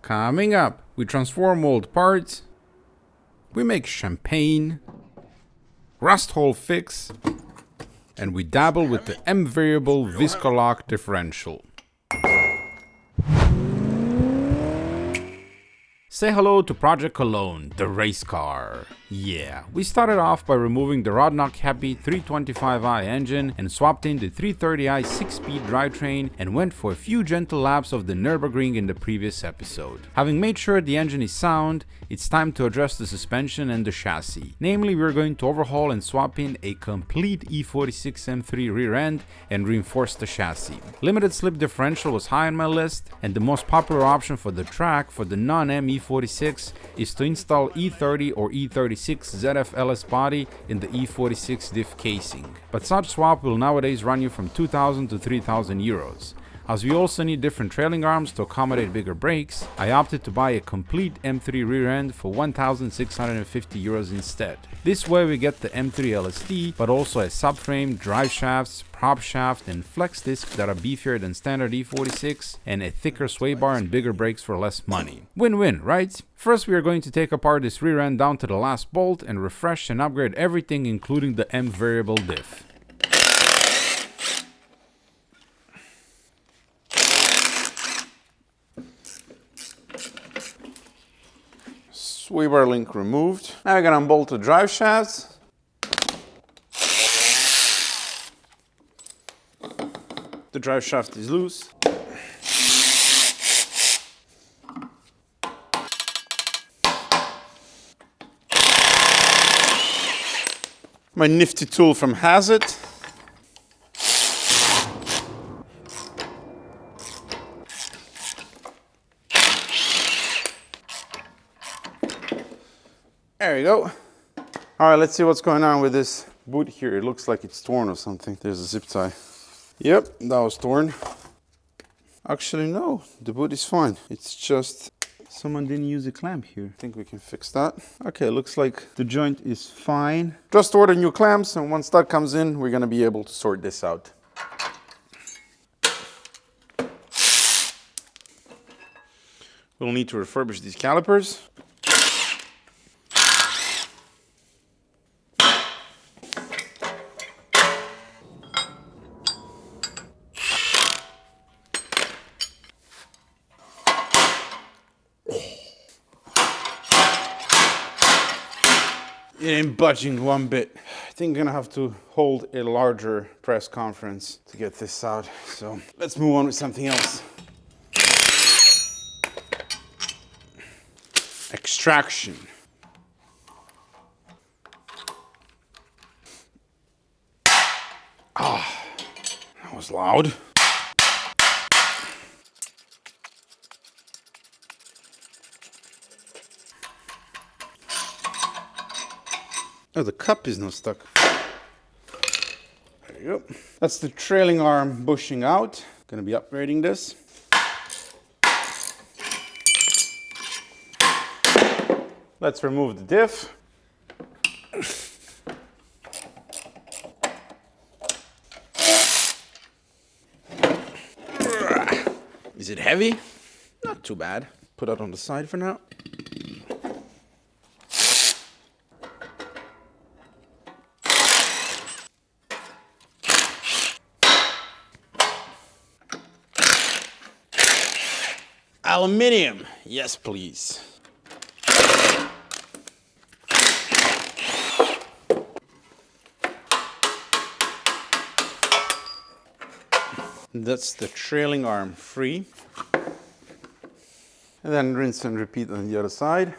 Coming up, we transform old parts, we make champagne, rust hole fix, and we dabble with the M-Variable Visco Lok differential. Say hello to Project Cologne, the race car. Yeah, we started off by removing the Rodnock happy 325i engine and swapped in the 330i 6-speed drivetrain and went for a few gentle laps of the Nürburgring in the previous episode. Having made sure the engine is sound, it's time to address the suspension and the chassis. Namely, we're going to overhaul and swap in a complete E46 M3 rear end and reinforce the chassis. Limited slip differential was high on my list, and the most popular option for the track for the non-M E46 is to install E30 or E36 ZF LS body in the E46 diff casing. But such swap will nowadays run you from 2,000 to 3,000 euros. As we also need different trailing arms to accommodate bigger brakes, I opted to buy a complete M3 rear end for 1,650 euros instead. This way we get the M3 LSD, but also a subframe, drive shafts, prop shaft and flex disc that are beefier than standard E46 and a thicker sway bar and bigger brakes for less money. Win-win, right? First we are going to take apart this rear end down to the last bolt and refresh and upgrade everything including the M-Variable diff. Sway bar link removed. Now we're gonna unbolt the drive shafts. The drive shaft is loose. My nifty tool from Hazit. There we go. All right, let's see what's going on with this boot here. It looks like it's torn or something. There's a zip tie. Yep, that was torn. Actually, no, the boot is fine. It's just someone didn't use a clamp here. I think we can fix that. Okay, looks like the joint is fine. Just order new clamps, and once that comes in, we're gonna be able to sort this out. We'll need to refurbish these calipers. It ain't budging one bit. I think I'm gonna have to hold a larger press conference to get this out. So let's move on with something else. Extraction. Ah, that was loud. Oh, the cup is not stuck. There you go. That's the trailing arm bushing out. Gonna be upgrading this. Let's remove the diff. Is it heavy? Not too bad. Put that on the side for now. Aluminium, yes please. That's the trailing arm free. And then rinse and repeat on the other side.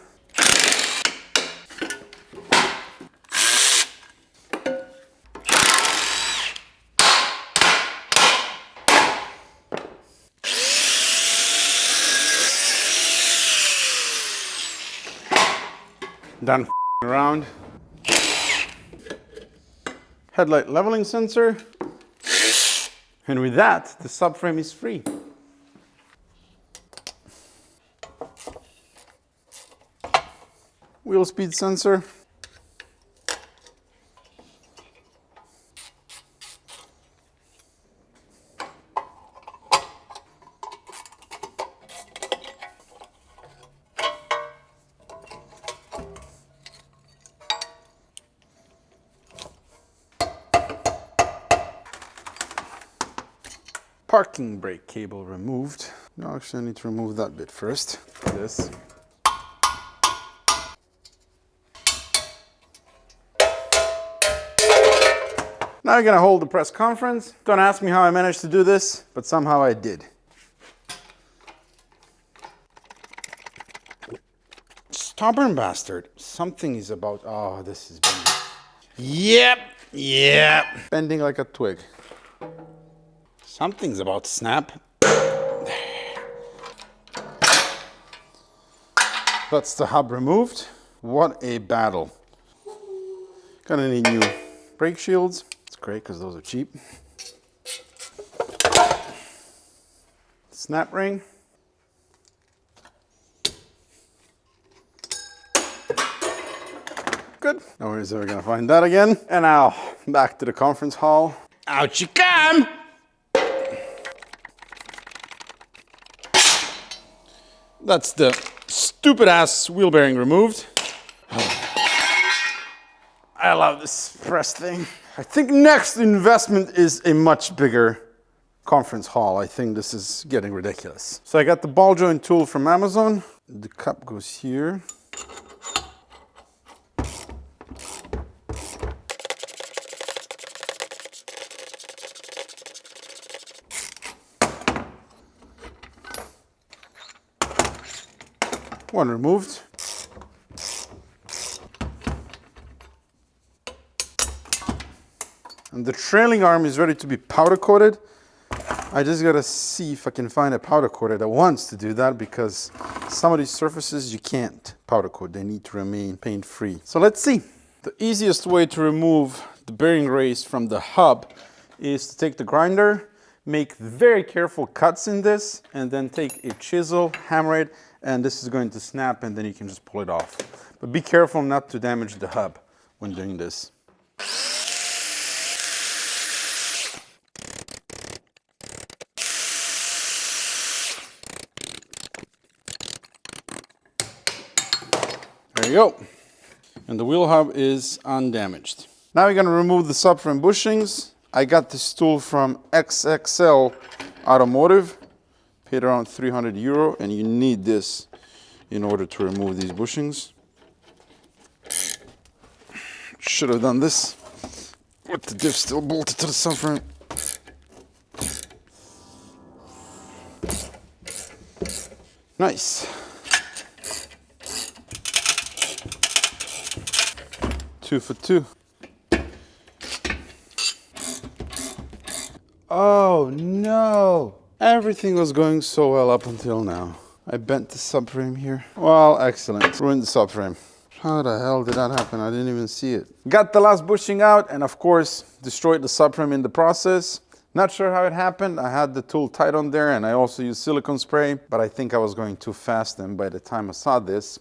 Done around. Headlight leveling sensor. And with that, the subframe is free. Wheel speed sensor. parking brake cable removed. No, actually I need to remove that bit first. This. Now you're gonna hold the press conference. Don't ask me how I managed to do this, but somehow I did. Stubborn bastard. Something is about, oh, this is bending. Yep. Bending like a twig. Something's about to snap. That's the hub removed. What a battle. Gonna need new brake shields. It's great because those are cheap. Snap ring. Good. No worries, ever gonna find that again. And now back to the conference hall. Out you come! That's the stupid ass wheel bearing removed. I love this press thing. I think next investment is a much bigger conference hall. I think this is getting ridiculous. So I got the ball joint tool from Amazon. The cup goes here. One removed. And the trailing arm is ready to be powder coated. I just gotta see if I can find a powder coater that wants to do that, because some of these surfaces you can't powder coat. They need to remain paint free. So let's see. The easiest way to remove the bearing race from the hub is to take the grinder, make very careful cuts in this, and then take a chisel, hammer it, and this is going to snap, and then you can just pull it off. But be careful not to damage the hub when doing this. There you go. And the wheel hub is undamaged. Now we're gonna remove the subframe bushings. I got this tool from XXL Automotive. Paid around 300 euro, and you need this in order to remove these bushings. Should have done this with the diff still bolted to the subframe. Nice. 2 for 2. Oh no! Everything was going so well up until now. I bent the subframe here. Well, excellent. Ruined the subframe. How the hell did that happen? I didn't even see it. Got the last bushing out, and of course, destroyed the subframe in the process. Not sure how it happened. I had the tool tight on there, and I also used silicone spray, but I think I was going too fast, and by the time I saw this,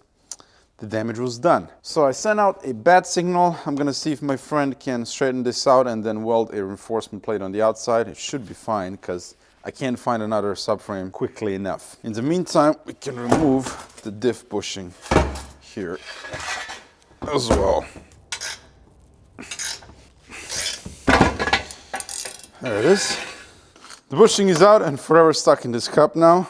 the damage was done. So I sent out a bat signal. I'm gonna see if my friend can straighten this out and then weld a reinforcement plate on the outside. It should be fine, because I can't find another subframe quickly enough. In the meantime, we can remove the diff bushing here as well. There it is. The bushing is out and forever stuck in this cup now.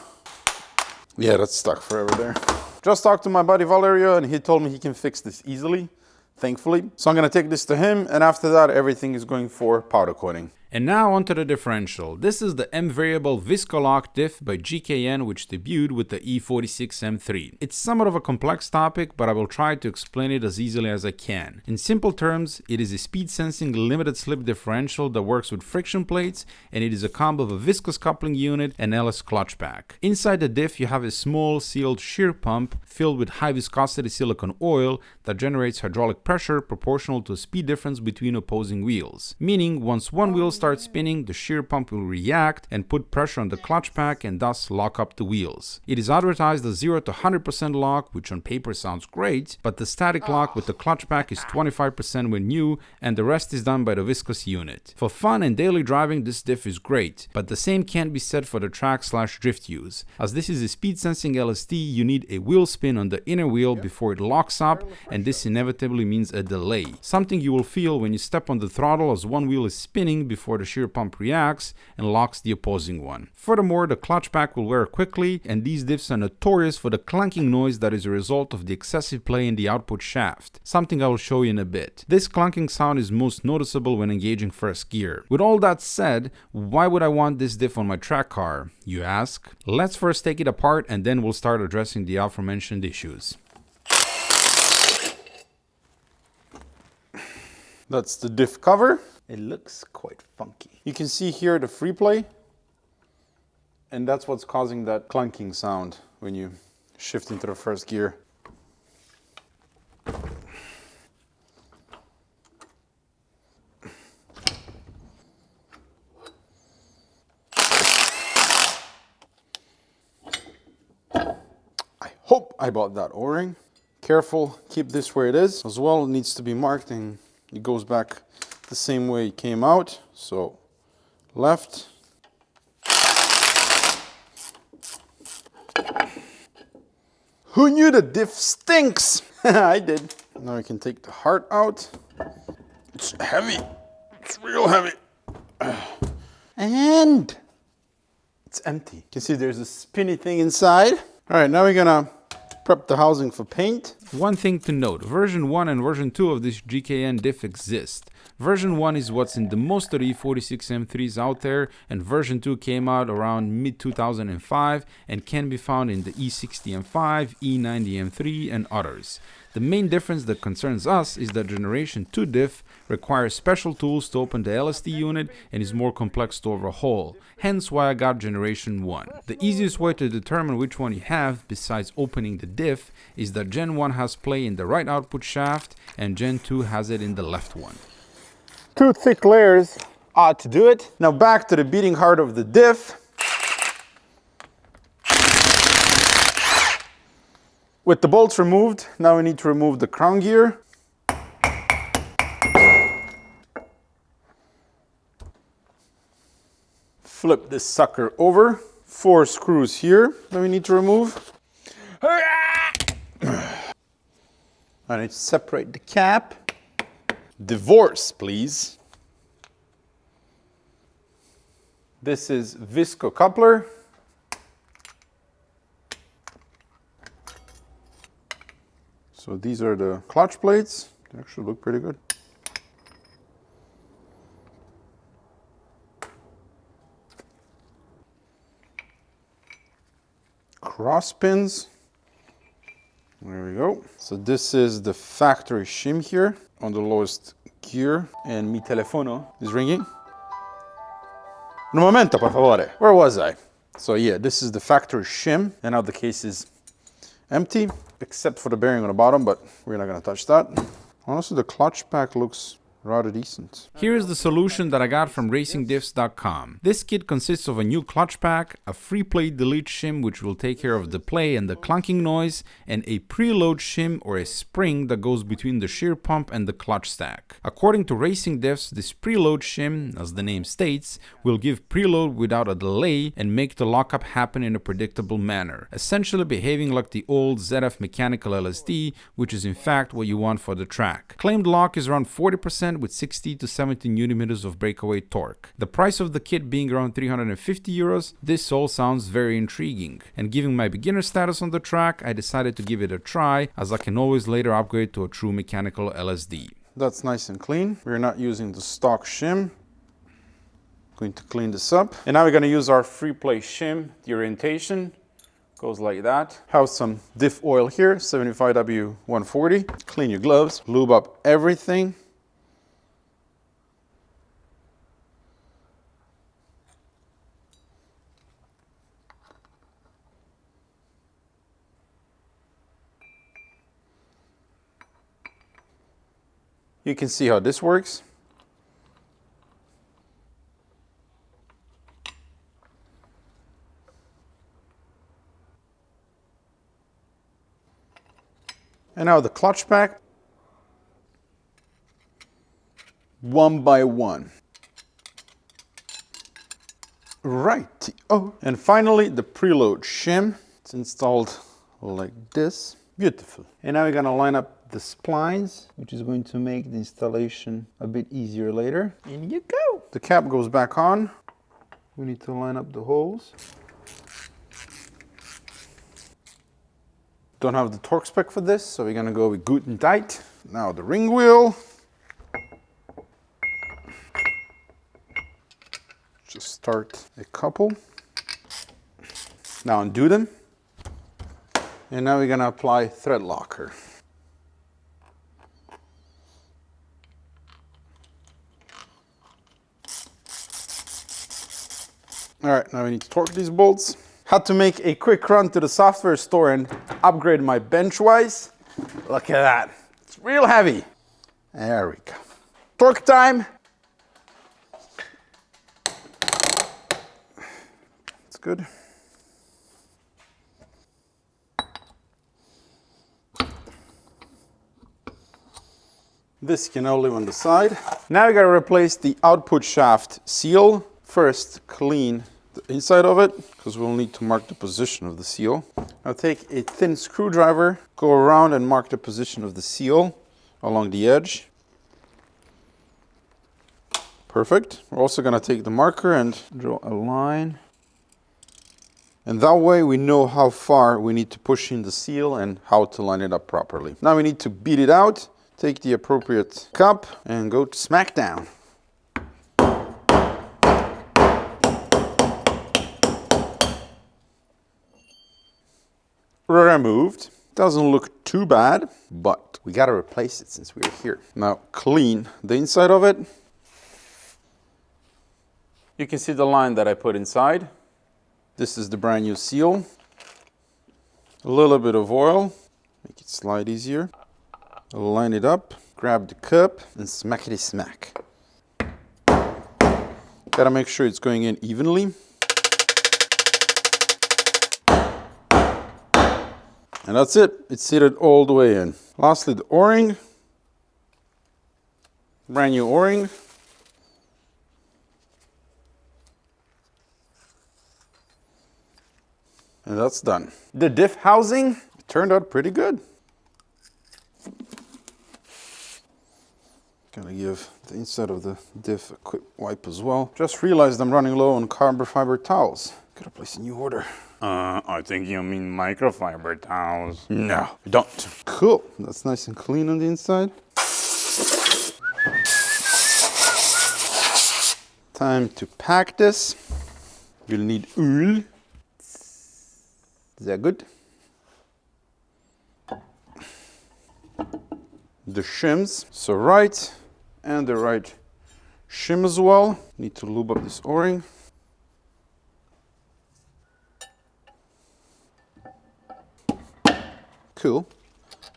Yeah, that's stuck forever there. Just talked to my buddy Valerio, and he told me he can fix this easily, thankfully. So I'm gonna take this to him, and after that, everything is going for powder coating. And now onto the differential. This is the M-Variable Visco Lok diff by GKN, which debuted with the E46 M3. It's somewhat of a complex topic, but I will try to explain it as easily as I can. In simple terms, it is a speed-sensing limited slip differential that works with friction plates, and it is a combo of a viscous coupling unit and LS clutch pack. Inside the diff, you have a small sealed shear pump filled with high viscosity silicone oil that generates hydraulic pressure proportional to a speed difference between opposing wheels. Meaning, once one wheel starts spinning, the shear pump will react and put pressure on the clutch pack and thus lock up the wheels. It is advertised as 0 to 100% lock, which on paper sounds great, but the static lock with the clutch pack is 25% when new, and the rest is done by the viscous unit. For fun and daily driving, this diff is great, but the same can't be said for the track/drift use. As this is a speed sensing LSD, you need a wheel spin on the inner wheel before it locks up, and this inevitably means a delay. Something you will feel when you step on the throttle as one wheel is spinning before before the shear pump reacts and locks the opposing one. Furthermore, the clutch pack will wear quickly, and these diffs are notorious for the clunking noise that is a result of the excessive play in the output shaft, something I will show you in a bit. This clunking sound is most noticeable when engaging first gear. With all that said, why would I want this diff on my track car, you ask? Let's first take it apart and then we'll start addressing the aforementioned issues. That's the diff cover. It looks quite funky. You can see here the free play, and that's what's causing that clunking sound when you shift into the first gear. I hope I bought that O-ring. Careful, keep this where it is. As well, it needs to be marked and it goes back the same way it came out. So, left. Who knew the diff stinks? I did. Now I can take the heart out. It's heavy. It's real heavy. And it's empty. You can see there's a spinny thing inside. All right, now we're gonna prep the housing for paint. One thing to note, version 1 and version 2 of this GKN diff exist. Version 1 is what's in the most of the E46 M3s out there, and version 2 came out around mid-2005 and can be found in the E60 M5, E90 M3 and others. The main difference that concerns us is that Generation 2 diff requires special tools to open the LSD unit and is more complex to overhaul, hence why I got Generation 1. The easiest way to determine which one you have, besides opening the diff, is that Gen 1 has play in the right output shaft and Gen 2 has it in the left one. 2 thick layers ought to do it. Now back to the beating heart of the diff. With the bolts removed, now we need to remove the crown gear. Flip this sucker over. 4 screws here that we need to remove. I need to separate the cap. Divorce, please. This is Visco coupler. So these are the clutch plates. They actually look pretty good. Cross pins. There we go. So this is the factory shim here on the lowest gear. And mi telefono is ringing. Un momento, por favore. Where was I? So yeah, this is the factory shim. And now the case is empty, except for the bearing on the bottom, but we're not gonna touch that. Honestly, the clutch pack looks rather decent. Here is the solution that I got from racingdiffs.com. This kit consists of a new clutch pack, a free plate delete shim which will take care of the play and the clunking noise, and a preload shim or a spring that goes between the shear pump and the clutch stack. According to Racing Diffs, this preload shim, as the name states, will give preload without a delay and make the lockup happen in a predictable manner, essentially behaving like the old ZF mechanical LSD, which is in fact what you want for the track. Claimed lock is around 40% with 60 to 70 Nm of breakaway torque. The price of the kit being around 350 euros, this all sounds very intriguing. And given my beginner status on the track, I decided to give it a try, as I can always later upgrade to a true mechanical LSD. That's nice and clean. We're not using the stock shim. Going to clean this up. And now we're going to use our free play shim. The orientation goes like that. Have some diff oil here, 75W140. Clean your gloves. Lube up everything. You can see how this works. And now the clutch pack, one by one. Right. Oh, and finally the preload shim. It's installed like this. Beautiful. And now we're gonna line up the splines, which is going to make the installation a bit easier later. In you go. The cap goes back on. We need to line up the holes. Don't have the torque spec for this, so we're gonna go with good and tight. Now the ring wheel. Just start a couple. Now undo them. And now we're gonna apply thread locker. All right, now we need to torque these bolts. Had to make a quick run to the software store and upgrade my bench wise. Look at that, it's real heavy. There we go. Torque time. That's good. This can only on the side. Now we gotta replace the output shaft seal. First, clean the inside of it, because we'll need to mark the position of the seal. Now take a thin screwdriver, go around and mark the position of the seal along the edge. Perfect. We're also gonna take the marker and draw a line. And that way we know how far we need to push in the seal and how to line it up properly. Now we need to beat it out. Take the appropriate cup and go to smackdown. Removed. Doesn't look too bad, but we gotta replace it since we're here. Now clean the inside of it. You can see the line that I put inside. This is the brand new seal. A little bit of oil, make it slide easier. Line it up, grab the cup, and smackety smack. Gotta make sure it's going in evenly. And that's it, it's seated all the way in. Lastly, the O-ring. Brand new O-ring. And that's done. The diff housing turned out pretty good. Gonna give the inside of the diff a quick wipe as well. Just realized I'm running low on carbon fiber towels. Gotta place a new order. I think you mean microfiber towels. No, I don't. Cool, that's nice and clean on the inside. Time to pack this. We'll need oil. Is that good? The shims, so right, and the right shim as well. Need to lube up this O-ring. Cool.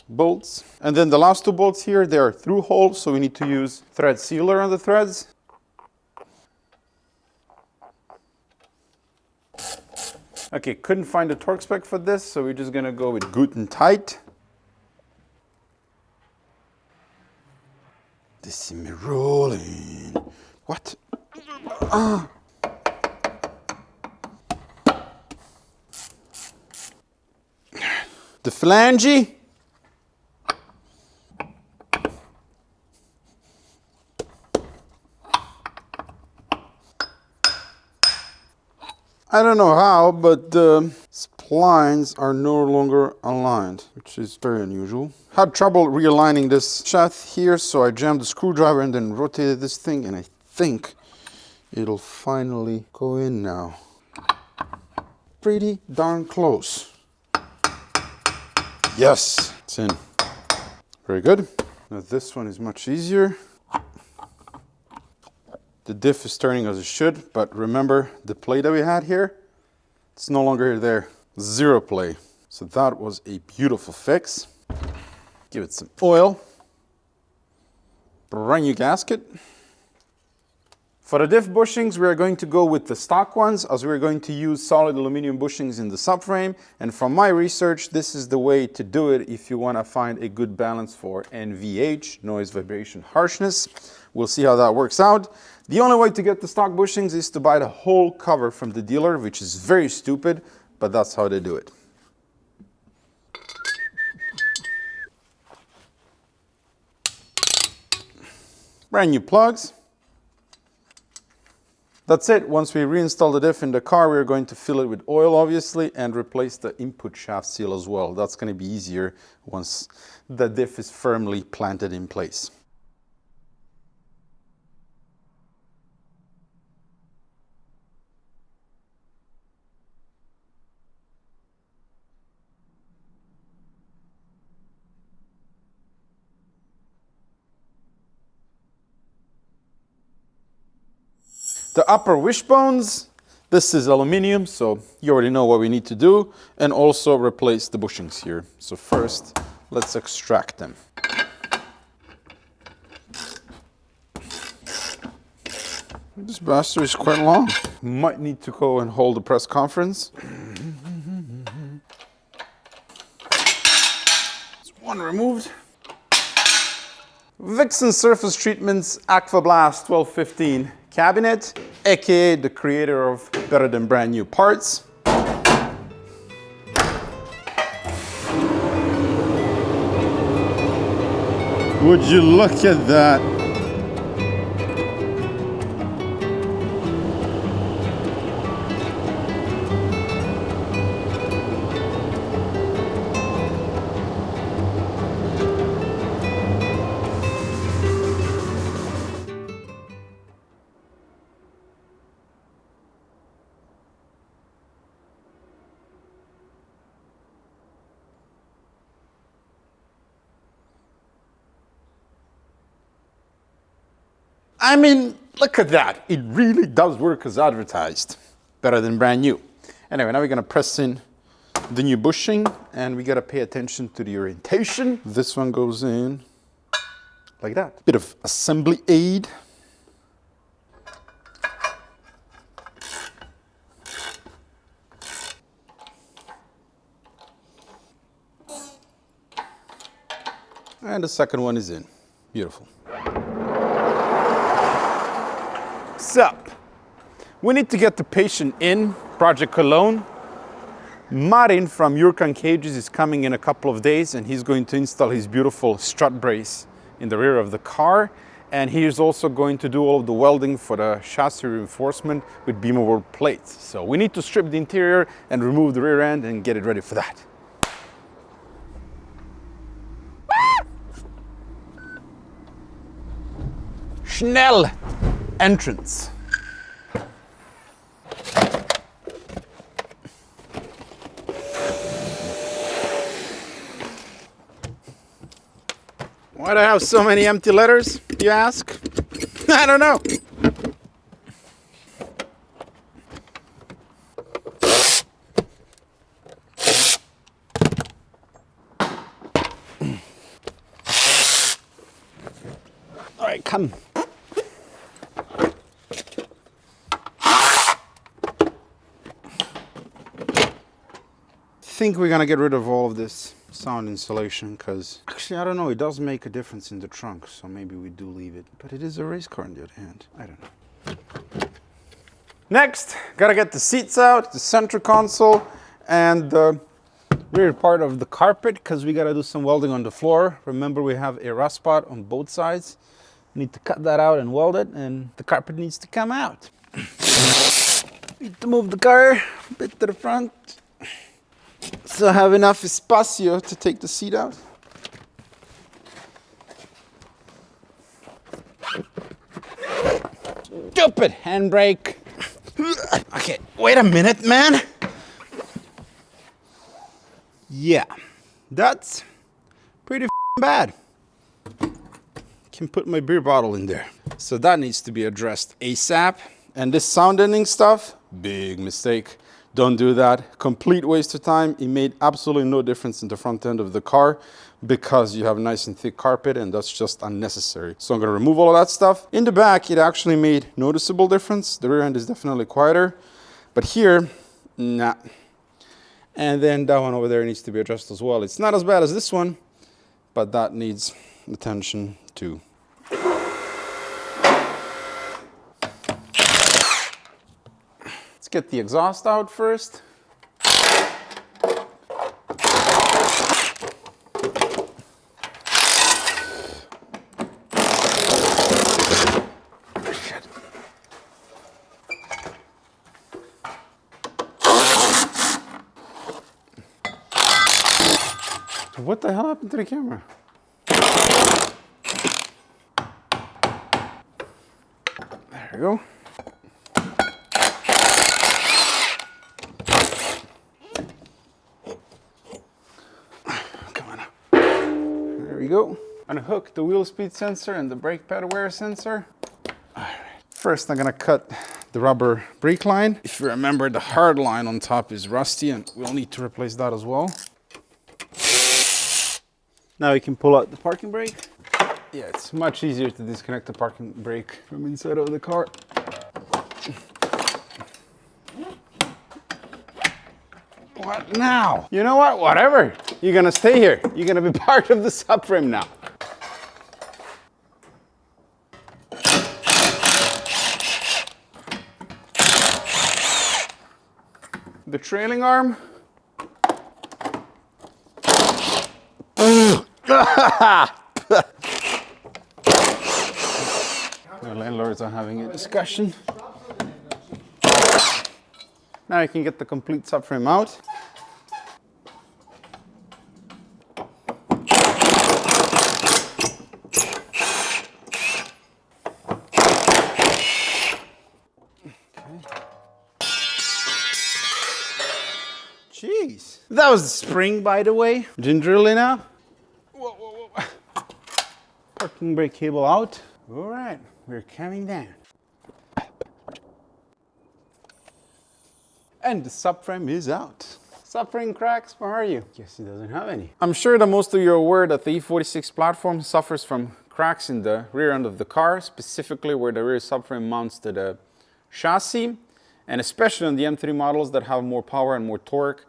Bolts. And then the last two bolts here, they are through holes, so we need to use thread sealer on the threads. Okay, couldn't find a torque spec for this, so we're just gonna go with good and tight. This is me rolling. What? The flange. I don't know how, but the splines are no longer aligned, which is very unusual. Had trouble realigning this shaft here, so I jammed the screwdriver and then rotated this thing, and I think it'll finally go in now. Pretty darn close. Yes, it's in. Very good. Now this one is much easier. The diff is turning as it should, but remember the play that we had here? It's no longer there. Zero play. So that was a beautiful fix. Give it some oil. Brand new gasket. For the diff bushings, we are going to go with the stock ones, as we're going to use solid aluminum bushings in the subframe. And from my research, this is the way to do it if you want to find a good balance for NVH, noise, vibration, harshness. We'll see how that works out. The only way to get the stock bushings is to buy the whole cover from the dealer, which is very stupid, but that's how they do it. Brand new plugs. That's it. Once we reinstall the diff in the car, we're going to fill it with oil, obviously, and replace the input shaft seal as well. That's going to be easier once the diff is firmly planted in place. The upper wishbones, this is aluminum, so you already know what we need to do, and also replace the bushings here. So first, let's extract them. This bastard is quite long. Might need to go and hold a press conference. There's one removed. Vixen Surface Treatments Aquablast 1215 cabinet, aka the creator of better than brand new parts. Would you look at that? I mean, look at that. It really does work as advertised. Better than brand new. Anyway, now we're gonna press in the new bushing and we gotta pay attention to the orientation. This one goes in like that. Bit of assembly aid. And the second one is in. Beautiful. Sup? We need to get the patient in, Project Cologne. Marin from Jurkan Cages is coming in a couple of days and he's going to install his beautiful strut brace in the rear of the car. And he is also going to do all of the welding for the chassis reinforcement with beam-over plates. So we need to strip the interior and remove the rear end and get it ready for that. Schnell entrance. Why do I have so many empty letters, you ask? I don't know. All right, come. I think we're gonna get rid of all of this sound insulation because actually I don't know, it does make a difference in the trunk, so maybe we do leave it, but it is a race car on the other hand. I don't know. Next, gotta get the seats out, the center console, and the rear part of the carpet because we gotta do some welding on the floor. Remember, we have a rust spot on both sides. We need to cut that out and weld it, and the carpet needs to come out. Need to move the car a bit to the front. So I have enough espacio to take the seat out. Stupid handbrake. Okay, wait a minute, man. Yeah, that's pretty bad. Can put my beer bottle in there. So that needs to be addressed ASAP. And this sound ending stuff, big mistake. Don't do that. Complete waste of time. It made absolutely no difference in the front end of the car because you have nice and thick carpet and that's just unnecessary. So I'm gonna remove all of that stuff. In the back, it actually made noticeable difference. The rear end is definitely quieter, but here, nah. And then that one over there needs to be adjusted as well. It's not as bad as this one, but that needs attention too. Get the exhaust out first. What the hell happened to the camera? There we go. Come on up. There we go. Unhook the wheel speed sensor and the brake pad wear sensor. All right. First, I'm gonna cut the rubber brake line. If you remember, the hard line on top is rusty and we'll need to replace that as well. Now we can pull out the parking brake. Yeah, it's much easier to disconnect the parking brake from inside of the car. What now? You know what? Whatever. You're gonna stay here. You're gonna be part of the subframe now. The trailing arm. The landlords are having a discussion. Now you can get the complete subframe out. Jeez. That was the spring, by the way. Gingerly now. Whoa, whoa, whoa. Parking brake cable out. All right, we're coming down. And the subframe is out. Subframe cracks, where are you? Guess he doesn't have any. I'm sure that most of you are aware that the E46 platform suffers from cracks in the rear end of the car, specifically where the rear subframe mounts to the chassis. And especially on the M3 models that have more power and more torque,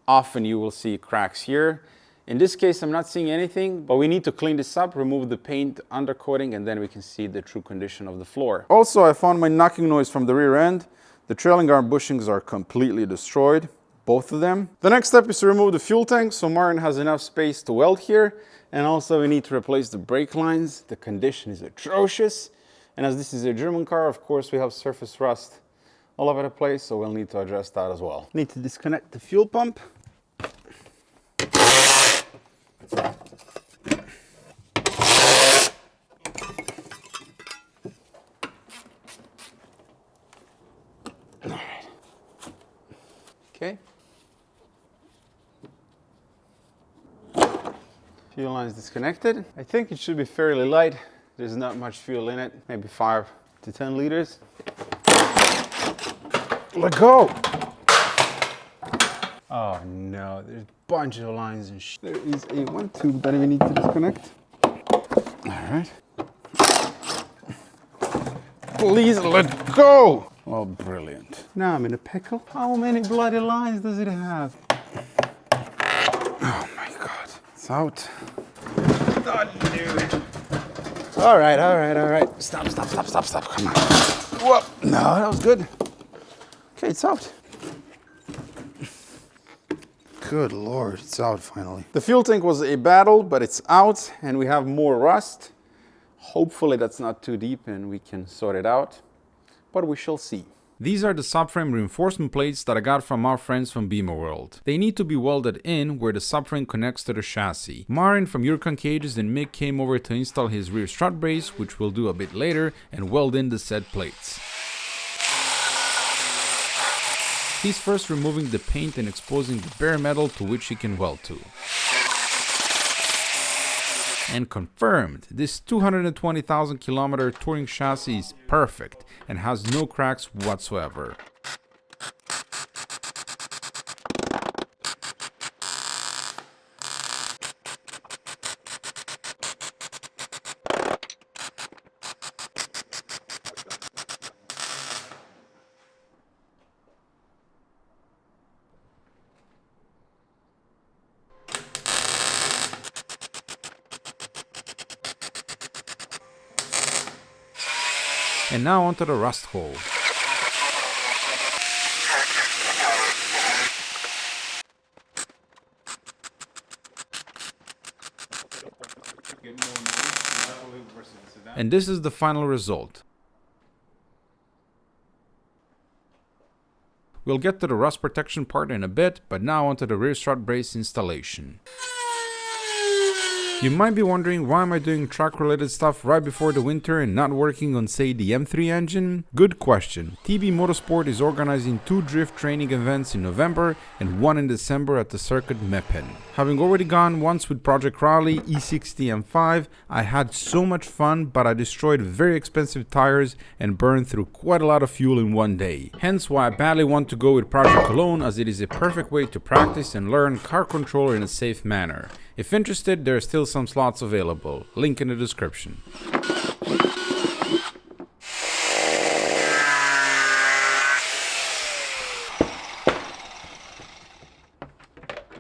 often you will see cracks here. In this case, I'm not seeing anything, but we need to clean this up, remove the paint, undercoating, and then we can see the true condition of the floor. Also, I found my knocking noise from the rear end. The trailing arm bushings are completely destroyed, both of them. The next step is to remove the fuel tank, so Martin has enough space to weld here. And also we need to replace the brake lines. The condition is atrocious. And as this is a German car, of course, we have surface rust all over the place, so we'll need to address that as well. Need to disconnect the fuel pump. Okay. Fuel line is disconnected. I think it should be fairly light. There's not much fuel in it, maybe 5 to 10 liters. Let go! Oh no, there's a bunch of lines and shit. There is a one tube that we need to disconnect. Alright. Please let go! Oh, brilliant. Now I'm in a pickle. How many bloody lines does it have? Oh my god. It's out. Oh, dude. Alright, alright, alright. Stop, stop, stop, stop, stop. Come on. Whoa. No, that was good. Okay, it's out. Good lord, it's out finally. The fuel tank was a battle, but it's out and we have more rust. Hopefully that's not too deep and we can sort it out, but we shall see. These are the subframe reinforcement plates that I got from our friends from BMW. They need to be welded in where the subframe connects to the chassis. Marin from Yurkan Cages and Mick came over to install his rear strut brace, which we'll do a bit later, and weld in the said plates. He's first removing the paint and exposing the bare metal to which he can weld to. And confirmed, this 220,000 kilometer touring chassis is perfect and has no cracks whatsoever. And now onto the rust hole. And this is the final result. We'll get to the rust protection part in a bit, but now onto the rear strut brace installation. You might be wondering, why am I doing truck related stuff right before the winter and not working on, say, the M3 engine? Good question. TB Motorsport is organizing 2 drift training events in November and 1 in December at the circuit Meppen. Having already gone once with Project Raleigh E46 M3, I had so much fun, but I destroyed very expensive tires and burned through quite a lot of fuel in one day. Hence why I badly want to go with Project Cologne, as it is a perfect way to practice and learn car control in a safe manner. If interested, there are still some slots available. Link in the description.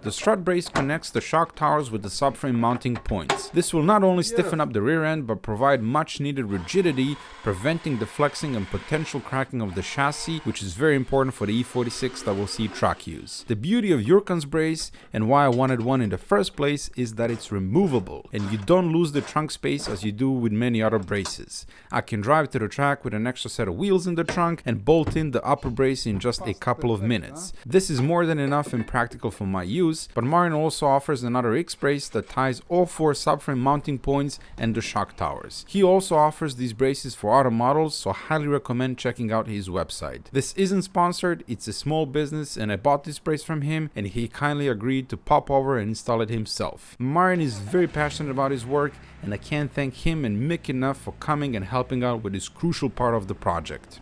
The strut brace connects the shock towers with the subframe mounting points. This will not only stiffen up the rear end, but provide much needed rigidity, preventing the flexing and potential cracking of the chassis, which is very important for the E46 that will see track use. The beauty of Jurkan's brace, and why I wanted one in the first place, is that it's removable, and you don't lose the trunk space as you do with many other braces. I can drive to the track with an extra set of wheels in the trunk and bolt in the upper brace in just a couple of minutes. This is more than enough and practical for my use. But Marin also offers another X-brace that ties all 4 subframe mounting points and the shock towers. He also offers these braces for other models, so I highly recommend checking out his website. This isn't sponsored, it's a small business, and I bought this brace from him and he kindly agreed to pop over and install it himself. Marin is very passionate about his work, and I can't thank him and Mick enough for coming and helping out with this crucial part of the project.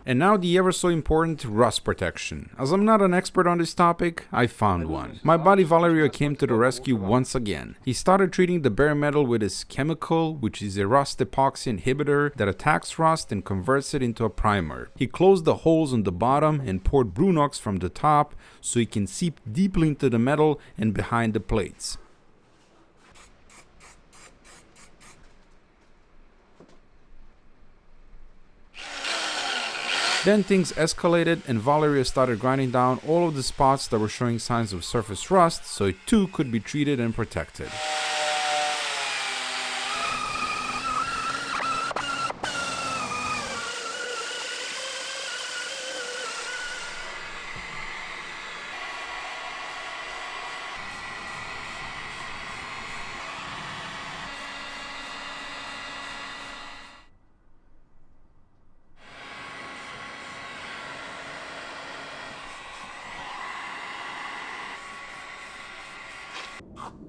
And now the ever so important rust protection. As I'm not an expert on this topic, I found one. My buddy Valerio came to the rescue once again. He started treating the bare metal with his chemical, which is a rust epoxy inhibitor that attacks rust and converts it into a primer. He closed the holes on the bottom and poured Brunox from the top so it can seep deeply into the metal and behind the plates. Then things escalated and Valerio started grinding down all of the spots that were showing signs of surface rust, so it too could be treated and protected.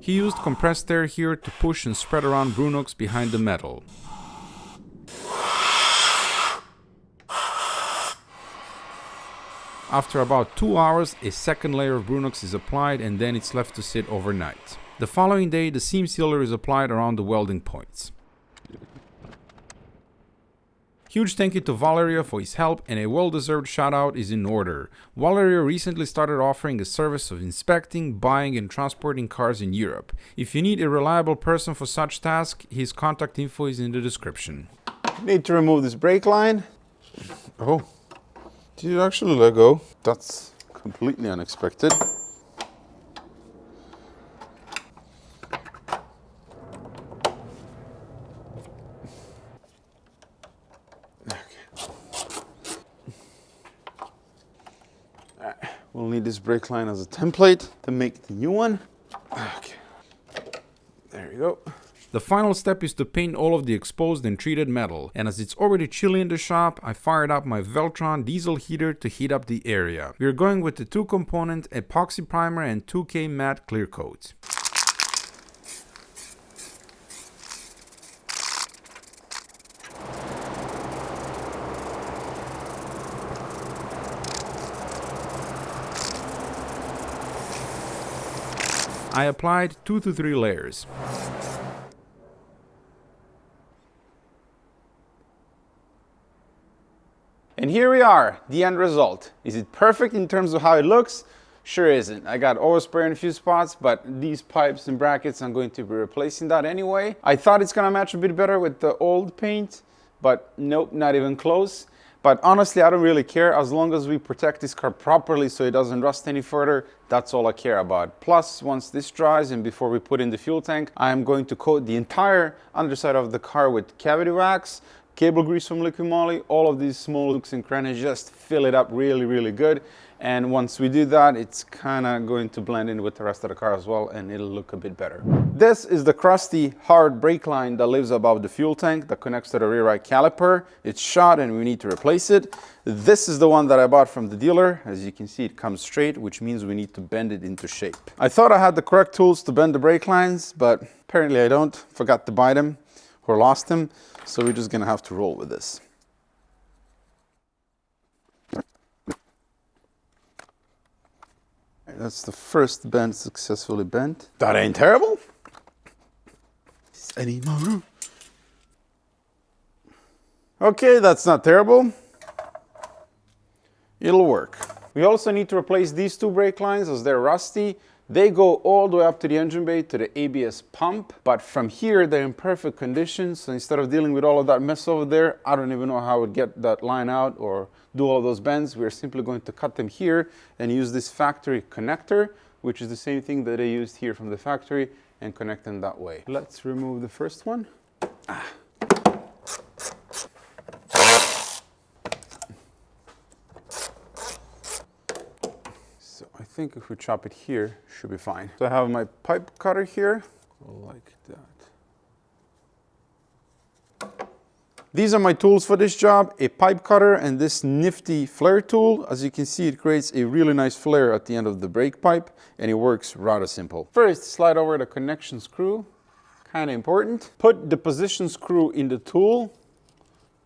He used compressed air here to push and spread around Brunox behind the metal. After about 2 hours, a second layer of Brunox is applied and then it's left to sit overnight. The following day, the seam sealer is applied around the welding points. Huge thank you to Valerio for his help, and a well-deserved shout out is in order. Valerio recently started offering a service of inspecting, buying and transporting cars in Europe. If you need a reliable person for such tasks, his contact info is in the description. Need to remove this brake line. Oh, did you actually let go? That's completely unexpected. We'll need this brake line as a template to make the new one. Okay, there you go. The final step is to paint all of the exposed and treated metal, and as it's already chilly in the shop, I fired up my Veltron diesel heater to heat up the area. We are going with the 2-component epoxy primer and 2K matte clear coat. I applied 2 to 3 layers. And here we are, the end result. Is it perfect in terms of how it looks? Sure isn't. I got overspray in a few spots, but these pipes and brackets, I'm going to be replacing that anyway. I thought it's gonna match a bit better with the old paint, but nope, not even close. But honestly, I don't really care. As long as we protect this car properly so it doesn't rust any further, that's all I care about. Plus, once this dries and before we put in the fuel tank, I am going to coat the entire underside of the car with cavity wax. cable grease from Liquid Moly, all of these small nooks and crannies, just fill it up really, really good. And once we do that, it's kind of going to blend in with the rest of the car as well, and it'll look a bit better. This is the crusty hard brake line that lives above the fuel tank that connects to the rear right caliper. It's shot and we need to replace it. This is the one that I bought from the dealer. As you can see, it comes straight, which means we need to bend it into shape. I thought I had the correct tools to bend the brake lines, but apparently I don't. Forgot to buy them or lost them. So we're just gonna have to roll with this. That's the first bend successfully bent. That ain't terrible. Any more room? Okay, that's not terrible. It'll work. We also need to replace these two brake lines as they're rusty. They go all the way up to the engine bay to the ABS pump, but from here they're in perfect condition. So instead of dealing with all of that mess over there, I don't even know how I would get that line out or do all of those bends. We're simply going to cut them here and use this factory connector, which is the same thing that I used here from the factory, and connect them that way. Let's remove the first one. So I think if we chop it here, should be fine. So I have my pipe cutter here, like that. These are my tools for this job, a pipe cutter and this nifty flare tool. As you can see, it creates a really nice flare at the end of the brake pipe, and it works rather simple. First, slide over the connection screw, kind of important. Put the position screw in the tool.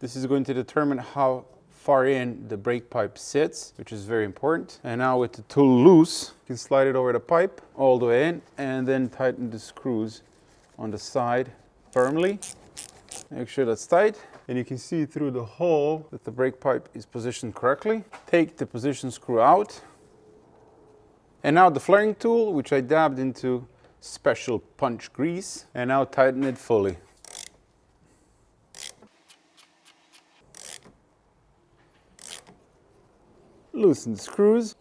This is going to determine how far in the brake pipe sits, which is very important. And now with the tool loose, you can slide it over the pipe all the way in, and then tighten the screws on the side firmly. Make sure that's tight. And you can see through the hole that the brake pipe is positioned correctly. Take the position screw out. And now the flaring tool, which I dabbed into special punch grease, and now tighten it fully. Loosen the screws.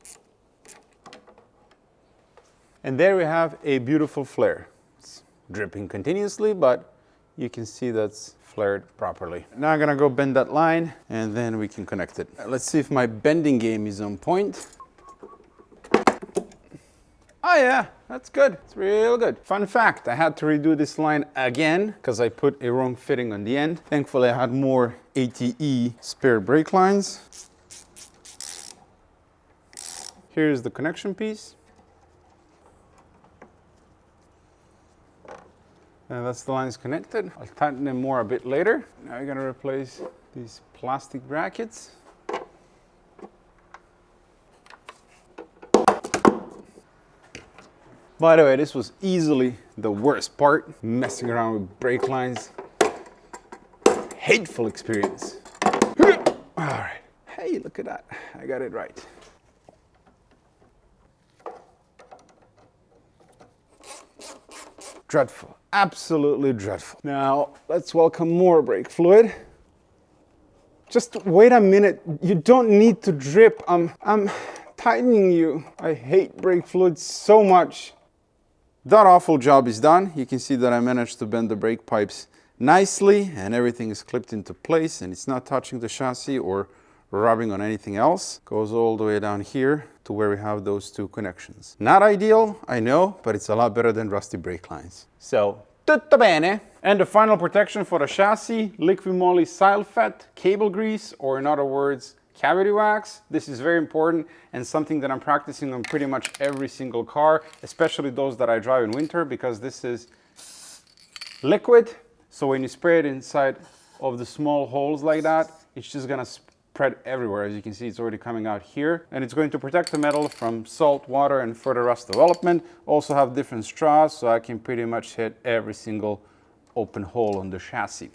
And there we have a beautiful flare. It's dripping continuously, but you can see that's flared properly. Now I'm gonna go bend that line and then we can connect it. Let's see if my bending game is on point. Oh yeah, that's good. It's real good. Fun fact, I had to redo this line again because I put a wrong fitting on the end. Thankfully I had more ATE spare brake lines. Here's the connection piece. And that's the lines connected. I'll tighten them more a bit later. Now we're gonna replace these plastic brackets. By the way, this was easily the worst part, messing around with brake lines. Hateful experience. All right, hey, look at that, I got it right. Dreadful, absolutely dreadful. Now, let's welcome more brake fluid. Just wait a minute, you don't need to drip, I'm tightening you. I hate brake fluid so much. That awful job is done. You can see that I managed to bend the brake pipes nicely and everything is clipped into place and it's not touching the chassis or rubbing on anything else. Goes all the way down here to where we have those two connections. Not ideal, I know, but it's a lot better than rusty brake lines. So, tutto bene. And the final protection for the chassis, Liquid Moly Silfet cable grease, or in other words, cavity wax. This is very important and something that I'm practicing on pretty much every single car, especially those that I drive in winter, because this is liquid. So when you spray it inside of the small holes like that, it's just gonna spread everywhere. As you can see, it's already coming out here, and it's going to protect the metal from salt, water, and further rust development. Also have different straws, so I can pretty much hit every single open hole on the chassis.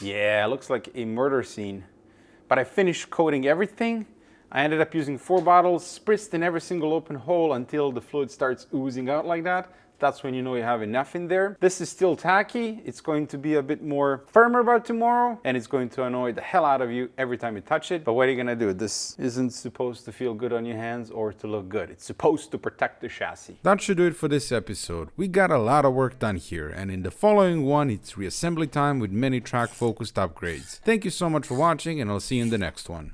Yeah, it looks like a murder scene. But I finished coating everything. I ended up using 4 bottles, spritzed in every single open hole until the fluid starts oozing out like that. That's when you know you have enough in there. This is still tacky. It's going to be a bit more firmer by tomorrow, and it's going to annoy the hell out of you every time you touch it. But what are you gonna do? This isn't supposed to feel good on your hands or to look good. It's supposed to protect the chassis. That should do it for this episode. We got a lot of work done here, and in the following one, it's reassembly time with many track focused upgrades. Thank you so much for watching, and I'll see you in the next one.